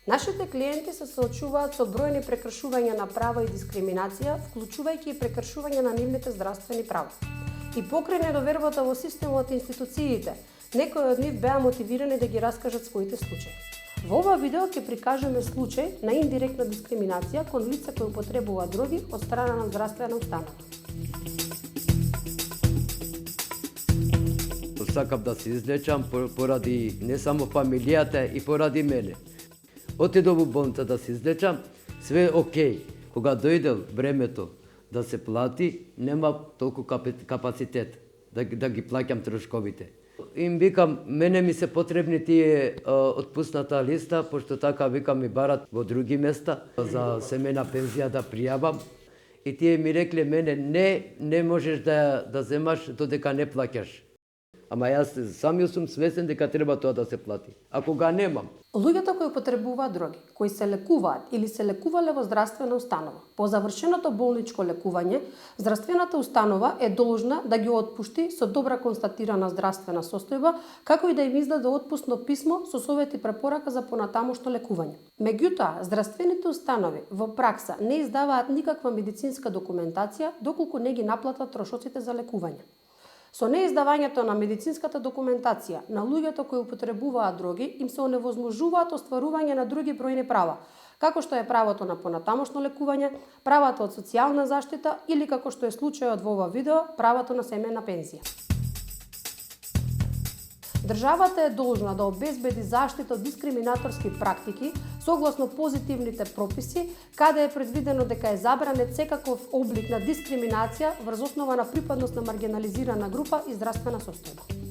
Нашите клиенти се соочуваат со бројни прекршувања на права и дискриминација, вклучувајќи и прекршување на нивните здравствени права. И покрај недовербата во системот и институциите, некои од нив беа мотивирани да ги раскажат своите случаи. Во ова видео ќе прикажеме случај на индиректна дискриминација кон лица кои употребуваат дроги од страна на здравствена установа. Сакам да се излечам поради не само фамилијата и поради мене. Отидов во болница да се излечам, све е окей. Кога дојде времето да се плати, нема толку капацитет да ги плаќам трошковите. Им викам, мене ми се потребни тие отпусната листа, пошто така викам ми барат во други места за семена пензија да пријавам. И тие ми рекле мене, не можеш да земаш додека не плаќаш. Ама јас самиот сум свесен дека треба тоа да се плати. А кога немам? Луѓето кои употребуваат дроги, кои се лекуваат или се лекувале во здравствена установа, по завршеното болничко лекување, здравствената установа е должна да ги отпушти со добра констатирана здравствена состојба, како и да им издаде отпусно писмо со совет и препорака за понатамошно лекување. Меѓутоа, здравствените установи во пракса не издаваат никаква медицинска документација доколку не ги наплатат трошоците за лекување. Со неиздавањето на медицинската документација на луѓето кои употребуваат дроги, им се оневозможуваат остварување на други бројни права, како што е правото на понатамошно лекување, правото од социјална заштита или, како што е случајот во ова видео, правото на семејна пензија. Државата е должна да обезбеди заштита од дискриминаторски практики согласно позитивните прописи, каде е предвидено дека е забранет секаков облик на дискриминација врз основа на припадност на маргинализирана група и здравствена состојба.